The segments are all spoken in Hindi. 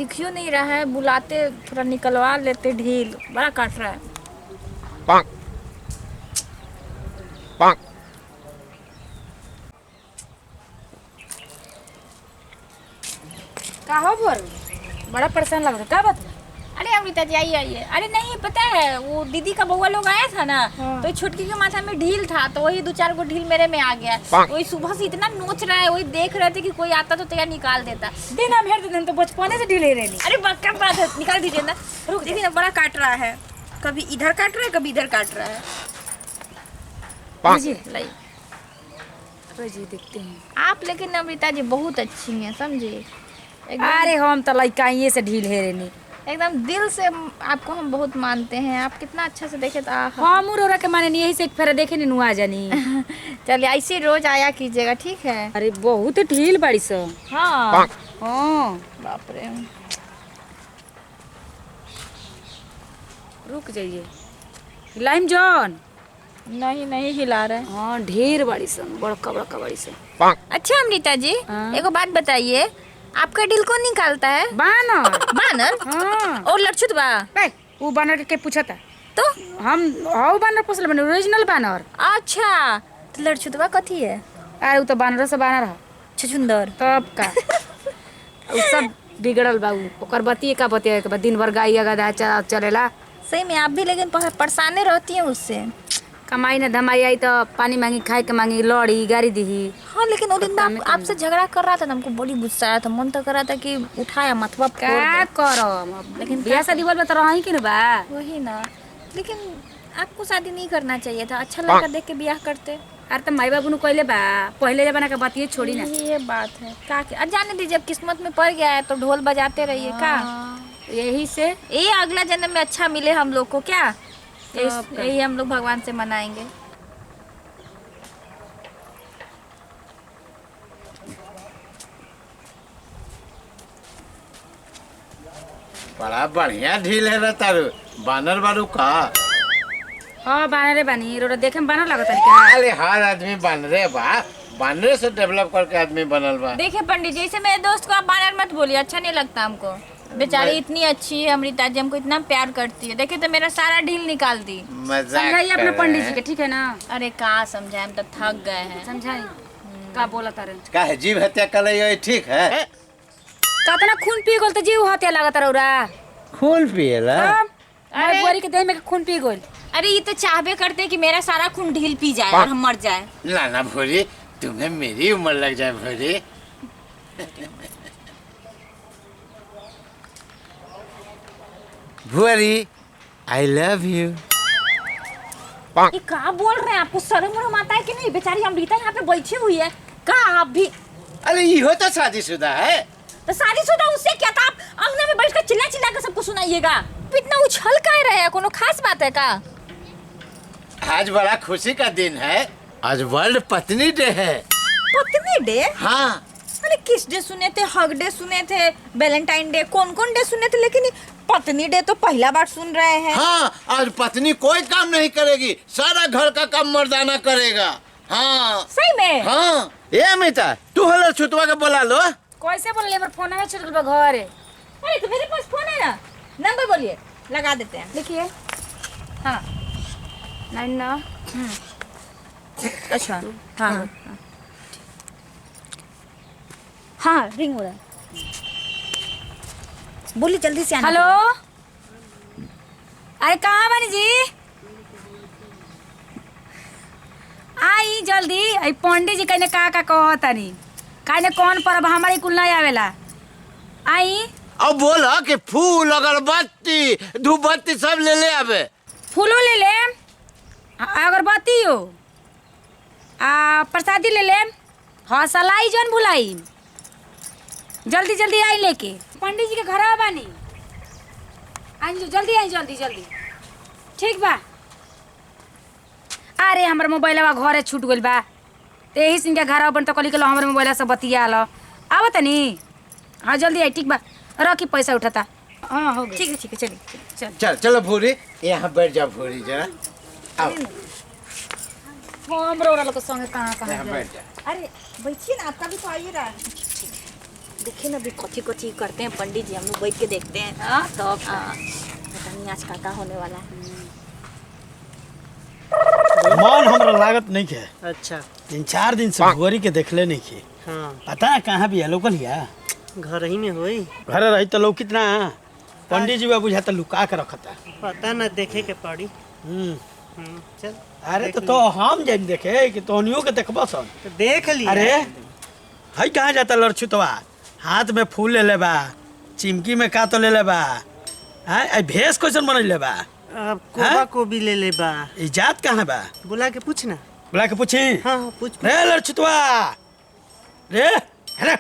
दिख नहीं रहा है, बुलाते थोड़ा निकलवा लेते ढील, बड़ा काट रहा है। पाक पाक। का हो बोल, बड़ा परेशान लग रहा है, क्या बात है? अरे अमृता जी आइए आइए। अरे नहीं पता है, वो दीदी का बउआ लोग आया था ना, हाँ। तो छुटकी के माथा में ढील था, तो वही 2-4 गो ढील मेरे में आ गया। वही सुबह से इतना नोच रहा है, वही देख रहे थे कि कोई आता तो तैयार निकाल देता। दिन हम हेर दिन तो बचपने से ढीले रही। अरे क्या बात है, निकाल दीजिए ना। रुक देखिए ना, बड़ा काट रहा है, कभी इधर काट रहा है कभी इधर काट रहा है। लीजिए लाई जी, देखते हैं। आप लेकिन अमृता जी बहुत अच्छी हैं, समझे। अरे हम तो लड़काइए से ढील हेरे नहीं, एकदम दिल से आपको हम बहुत मानते हैं। आप कितना अच्छा से देखे तो हम उरा के माने नहीं, यही से एक फेरा देखे नहीं नुआ जानी। चलिए ऐसे रोज आया कीजिएगा, ठीक है। अरे बहुत ढील बड़ी सो। हाँ हाँ बाप रे। रुक जाइए, लाइम जॉन। नहीं नहीं हिला रहे। हाँ ढेर बड़ी सन, बड़का बड़का बड़ी सन। पाक अच्छा अमृता जी, हाँ। एक बात बताइए, आपका दिल कौन निकालता है? बानर। बानर? हाँ। और लड़छुत बा? नहीं, वो बानर के पूछा था तो हम हाउ बानर पूछले बने, ओरिजिनल बानर। अच्छा, तो लड़छुतवा कथी है? अरे वो तो बानर से बानर है, छछुंदर। तब का वो सब बिगड़ल बा। ओकर बतिए का बतिए के बाद दिन भर गाय गधा चलेला। सही में आप भी लेकिन परेशाने रहती हैं उससे। कमाई न धमाई आई तो पानी मांगी, खाए के मांगी, लड़ी गाड़ी दी। हाँ लेकिन वो दिन काम में आपसे झगड़ा कर रहा था ना, हमको बड़ी गुस्सा आया था, मन तो कर रहा था कि उठाया मथवा फोड़ क्या दे। करो, लेकिन बियाह शादी बोल तो रही कि न बा। वही ना, लेकिन आपको शादी नहीं करना चाहिए था, अच्छा लड़का देख के ब्याह करते। अरे तो माई बाबू ने कहले बा, पहले जमाना के बतिए छोड़ी ना। ये बात है का के जाने दीजिए, अब किस्मत में पड़ गया है तो ढोल बजाते रहिए का। यही से ये अगला जन्म में अच्छा मिले हम लोग को, क्या सब का। यही हम लोग भगवान से मनाएंगे। बड़ा बढ़िया ढील है रे तारू, बानर बारू का। हाँ बानरे बानी, रोड देखे में बानर लगता है क्या? अरे हर आदमी बानरे बा, बानरे से डेवलप करके आदमी बनल बा। देखिए पंडित जी, इसे मेरे दोस्त को आप बानर मत बोलिए, अच्छा नहीं लगता हमको। बेचारी इतनी अच्छी है अमृता जी, हमको इतना प्यार करती है, देखिए तो मेरा सारा ढील निकाल दी। मजाक समझाइए अपने कर पंडित रहे जी के, हैं। ठीक है ना? अरे का समझाए, हम तो थक गए हैं। समझाई का बोला तारे का है जीव हत्या कर रही, ठीक है? कतना खून पी गोल तो जीव हत्या लागत रौरा। खून पिएला? अरे बुआरी के देह में खून पी गोल। अरे ये तो चाहबे करते कि मेरा सारा खून ढील पी जाए और हम मर जाए। लाना भोरी, तुम्हें मेरी उम्र लग जाए भोरी। भोरी, आई लव यू। ये क्या बोल रहे हैं, आपको शर्म वरम आता है कि नहीं? बेचारी अमृता यहाँ पे बैठी हुई है, का आप भी? अरे ये तो शादीशुदा है। तो शादीशुदा उससे क्या था? आप अंगना में बैठकर चिल्ला चिल्ला कर सबको सुनाइएगा। इतना उछल काहे रहे हैं, कोनो खास बात है का? आज बड़ा खुशी का दिन है, आज वर्ल्ड पत्नी डे है। पत्नी डे? हाँ। अरे किस डे सुने थे? हग डे सुने थे, वैलेंटाइन डे, कौन कौन डे सुने थे, लेकिन पत्नी डे तो पहला बार सुन रहे हैं। हाँ, आज पत्नी कोई काम नहीं करेगी, सारा घर का काम मर्दाना करेगा। हाँ सही में? हाँ। ए अमिता, तू हलो छुतवा के बोला लो। कैसे बोल ले, फोन में चल गल घर। अरे तो मेरे पास फोन है ना, नंबर बोलिए, लगा देते हैं। लिखिए। हाँ 99। अच्छा हाँ हाँ रिंग हो रहा है, बोलिए जल्दी से आना। हेलो, अरे कहाँ बानी जी? आई जल्दी। आई पंडित जी कहने का कहतनी, कहने कौन पर्व हमारी कुल नहीं आवेला। आई अब बोला कि फूल अगरबत्ती धूपबत्ती सब ले आवे। फूलो ले ले, अगरबत्ती हो, प्रसादी ले ले। हाँ सलाई जन भुलाई, जल्दी जल्दी आई लेके। पंडित जी के घर बानी, आई जल्दी, आई जल्दी जल्दी। ठीक बा। अरे हमारे मोबाइलवा घरे छूट गइल बा, तो यही सिंह के घर बन तो कल के हमारे मोबाइल से बतिया लो। आव तनी। हाँ जल्दी आई, ठीक बा, रखी पैसा उठाता। हाँ हो गया, ठीक है चलिए चल। चल चलो भूरी, यहाँ बैठ जा भूरी जरा। आओ हम रोरा लोग के संगे कहाँ कहाँ यहाँ जाए। बैठ जा। अरे बैठिए ना, आपका भी तो आइए रहा है। देखिए ना अभी कथी कथी करते हैं पंडित जी, हम लोग बैठ के देखते हैं। हाँ तो पता नहीं आज का होने वाला है। मन हमरा लागत नहीं है। अच्छा 3-4 दिन से भुअरी के देखले नहीं है। हाँ पता है कहाँ भी है लोकल हिया? घर ही में होई। घर रही तो लोग कितना पंडित जी बाबू बुझाता लुका के रखता। पता ना देखे के पड़ी। चल अरे तो हम जान देखे कि तोहनियों के देखबो सन। तो देख लिया। अरे हई कहाँ जाता लड़छुतवा? हाथ में फूल ले लेबा, चिमकी में का तो ले लेबा। हाँ आई भेस कैसन बनैले बा? अब कोबा को भी ले ले बा। ई जात कहाँ बा? बुला के पूछना। बुला के पूछी। हाँ पूछ। रे लड़छुतवा रे है ना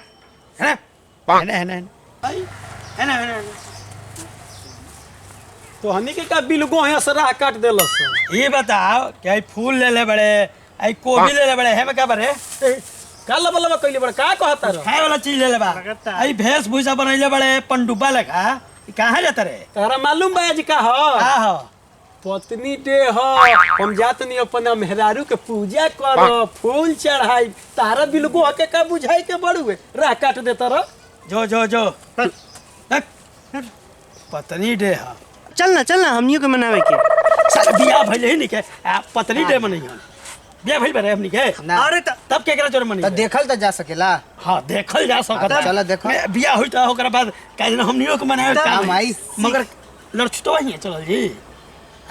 तो हनी के का बिलगो है सरा काट देलस। ये बताओ कि आई फूल ले ले बड़े, आई गोभी ले ले बड़े, है में का बड़े? का लबा कइले बड़ का कहता रे? खाए वाला चीज ले ले बा। लगता है। आई भेस भूसा बनैले बड़े पंडुबा लेखा। ई कहाँ जाता रे? तारा मालूम बा आज का ह? का हो? पत्नी डे ह। हम जात नहीं अपन मेहरारू के पूजा कर, फूल चढ़ाई। तारा बिलगो के का बुझाई के बड़ुए रा काट देता रे। जो पत्नी डे हा। चल ना हमनियों के मनावे के। साला बियाह भइले ही नहीं के पत्नी डे मनइहन। बियाह भइल बरे हमनी के। अरे तो तब केकरा जोर मनी? तो देखल तो जा सकेला। हां देखल जा सकता। चलो देखो। बियाह होई त ओकरा बाद काहे न हमनियो के मनावे तब काम हमारी मगर लड़छुतवा ही चलल जी।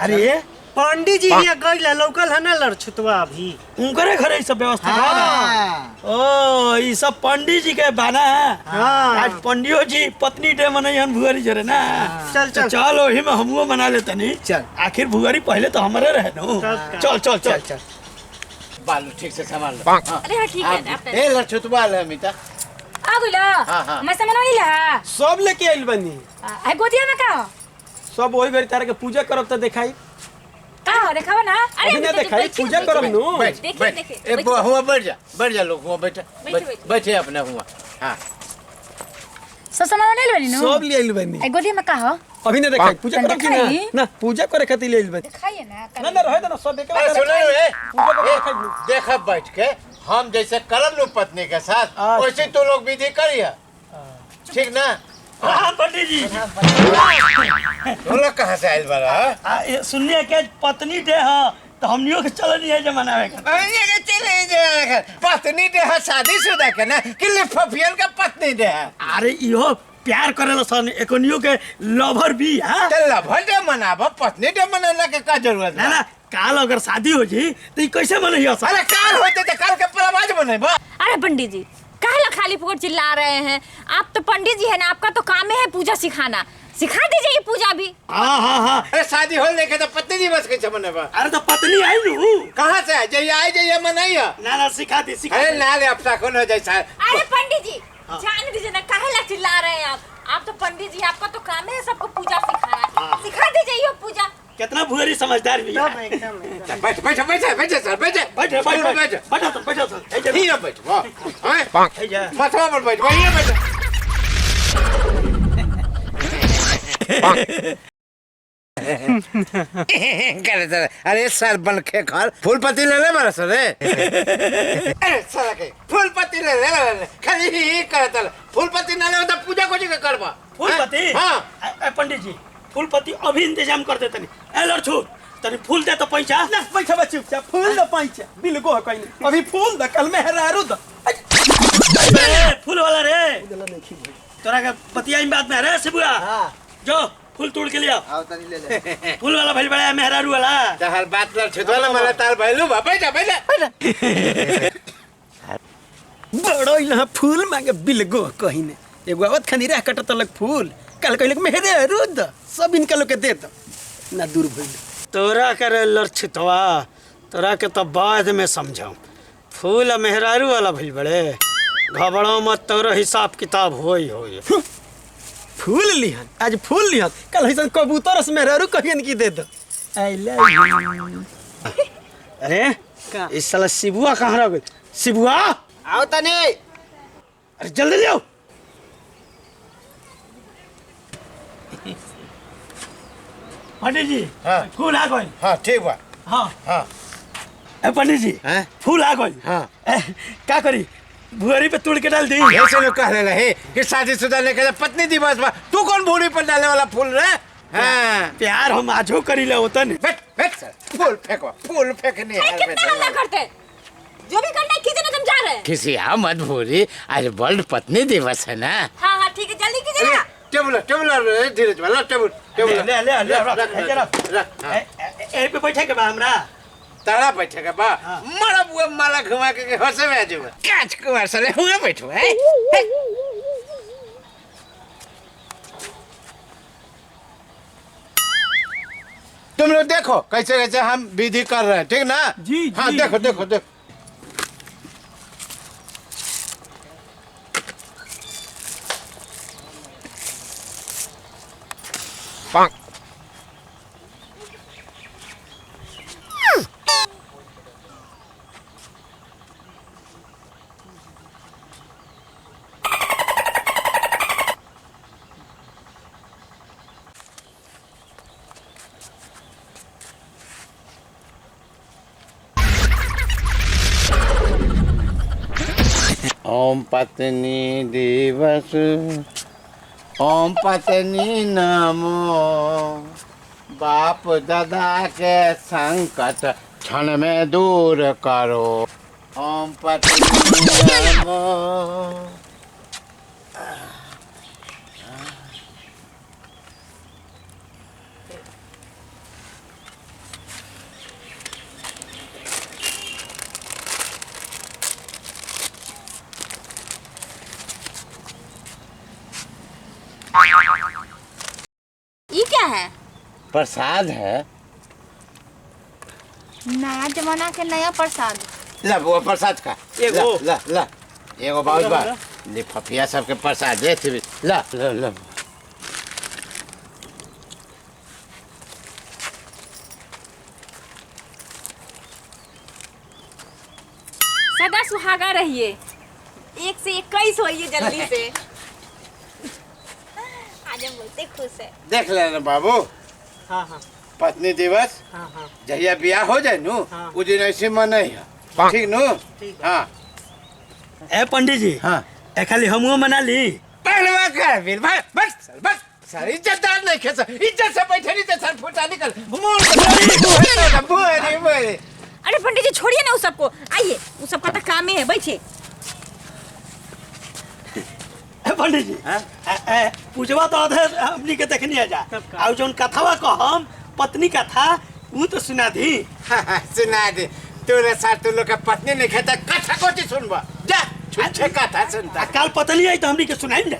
अरे पंडित जी ये गइला लोकल है ना लड़छुतवा अभी। उनकरे घरे ई सब व्यवस्था बा। हाँ। ओ ई सब पंडित जी के बाना। हाँ। आज पंडियो जी पत्नी डे मनइहन भुअरी जरे ना। चल चल ओही में हमहू मना लेते नहीं। चल। आखिर भुअरी पहले तो हमारे रहे नु। चल चल बालू ठीक से संभाल लो। हाँ। अरे हाँ ठीक है आप ए लड़छुतवा ले अमिता। आ गइला। हाँ। मैं सामान नहीं ला। सब लेके आइल बनी। आई गोदिया में का? सब वही बेरी तारा के पूजा करब त देखाई। का हो देखावा ना? अभी ना देखाई पूजा करब नु। बैठ देखिए, बैठ। देखिए, ए हुआ बैठ जा लोग हुआ बैठे बैठिए। बैठे अपना हुआ। हाँ सब सामान नहीं लेबनी नु। सब ले आइल बनी। आई गोदिया में का हो? अभी ना देखाई पूजा तन करब कि देखाई? ना? ना पूजा करे खातिर ले आइल बनी। दिखाइए ना। ना रहे ना सब एक अरे सुनो रे पूजा करे देखाई। देखा बैठ के हम जैसे करम लो पत्नी के साथ अच्छा। वैसे तो लोग विधि करिए ठीक ना। हाँ पंडित जी। तुम लोग कहाँ से आयल बड़ा? सुनिए के पत्नी डे हा तो हमनियो के चलन है जमाना में। पत्नी डे है शादीशुदा के ना कि लिफाफियन का पत्नी डे है। अरे इहो प्यार करेला सन एकनियो के लवर भी है। तो लभर डे मनाबो पत्नी डे मनाने के का जरूरत ना है? ना काल अगर शादी हो जी तो ई कैसे मनइयो सन? अरे काल होते तो काल के परवाज बनेबो। अरे पंडित जी काहे ला खाली फोड़ चिल्ला रहे हैं? आप तो पंडित जी है ना, आपका तो काम है पूजा सिखाना। सिखा दीजिए ये पूजा भी। हाँ। अरे शादी हो लेके तो पत्नी जी बस कैसे मनेबा? अरे तो पत्नी आई नु। कहाँ से जाइए आई जाइए मनाइए। ना सिखा दी अरे ना ले अब तक हो जैसा अरे पंडित जी जान दीजिए ना, काहे ला चिल्ला रहे हैं आप तो पंडित जी आपका तो काम है सबको पूजा सिखाना। सिखा दीजिए ये पूजा। कितना भुअरी समझदार भी है। बैठ बैठ बैठ बैठ सर बैठ बैठो सर। ही बैठ वाह ए जा मथवा पर बैठ वहीं बैठ। अरे सर बन के खर फूल पत्ती ले ले बरस रे। अरे सर के फूल पत्ती ले ले खाली ही करत फूल पत्ती ना ले तो पूजा को जी करबा। फूलपति। हां पंडित जी फूलपति अभी इंतजाम कर देते नहीं। ए लड़छू तनी फूल दे तो पैसा ना पैसा बच्चे चुपचाप फूल द पैसा बिलगो है कहीं अभी फूल द कल में हेरारू द। फूल वाला रे तोरा के पतिया बात में रे शिबुआ। जो फूल तोड़ के लिया आओ तनी ले ले। फूल वाला भइल बड़ा मेहरारू वाला। तहर बात लड़ छुदवाला मला तार भइलू बा बैठ बैठ। बड़ो इला फूल मांगे बिलगो कहीं ने एगो आवत खनी रह कटत लग फूल कल कहले के मेहरारू द सब इनका लोग के दे द ना दूर भइल। तोरा करे लड़छुतवा तोरा के तो बाद में समझाऊं। फूल मेहरारू वाला भइल बड़े घबराओ मत, तोरा हिसाब किताब होई। फूल लिहन आज फूल लिहन कल ऐसा कबूतर से मेहरारू कहियन की दे दो। I love you. अरे इस साला शिबुआ कहाँ रह गई? शिबुआ आओ तनी। अरे जल्दी ले आओ। पंडित जी हाँ। फूल आ गई। हां ठीक बा। हाँ हां ए पंडित जी हैं? फूल आ गई। हाँ। का करी भुअरी पे तोड़ के डाल दी। ऐसे लोग कह रहे हैं कि शादीशुदा लेके जा पत्नी दिवस में तू कौन भूरी पर डालने वाला फूल रे? हाँ प्यार हम आजो करी ले होता नहीं। बैठ बैठ सर फूल फेंको फूल फेंकने अरे हाल में कितना हल्ला करते, जो भी करना है कीजिए ना, तुम जा रहे हैं। किसी मत भूरी आज वर्ल्ड पत्नी दिवस है ना। हाँ हाँ ठीक है, जल्दी कीजिए ना। टेबल टेबल धीरे वाला टेबल टेबल रख ए पे बैठे के बा हमरा। तारा बैठेगा बा मारा बुआ माला घुमा के हंसे में आजू कांच कुमार साले हुआ बैठो है। तुम लोग देखो कैसे कैसे हम विधि कर रहे हैं, ठीक ना? जी, हाँ जी, देखो देखो देखो। ओम पत्नी दिवस ओम पत्नी नमो बाप दादा के संकट क्षण में दूर करो ओम पत्नी नमो। ये क्या है? प्रसाद है। नया जमाना के नया प्रसाद। ला वो प्रसाद का एगो। ला ला एगो बहुत बार लिफाफिया सबके प्रसाद दे थी ला ला ला। सदा सुहागा रहिए, 1 से 21 होइए जल्दी से। आज हम बोलते खुश है। देख लेना बाबू हाँ हाँ पत्नी दिवस हाँ हाँ जहिया ब्याह हो जाए नु हाँ। उस दिन ऐसे मन है ठीक नु। हाँ ए पंडित जी हाँ ए खाली हमू मना ली। पहलवा कर फिर बस सर इज्जतदार नहीं खे सर इज्जत से बैठे नहीं तो सर फुटा निकल बोले। अरे पंडित जी छोड़िए ना उस सबको, आइए उस सबका तो काम ही है, बैठिए। ए पंडित जी पूछवा तो आधे हमनी के देखनी है जा और जोन कथावा को हम पत्नी कथा वो तो सुना दी। सुना दे तोरे साथ तू लोग का पत्नी नहीं खाता कथा कोची सुनबा जा छुच्छे कथा सुनता। काल पतली आई तो हमनी के सुनाई दे।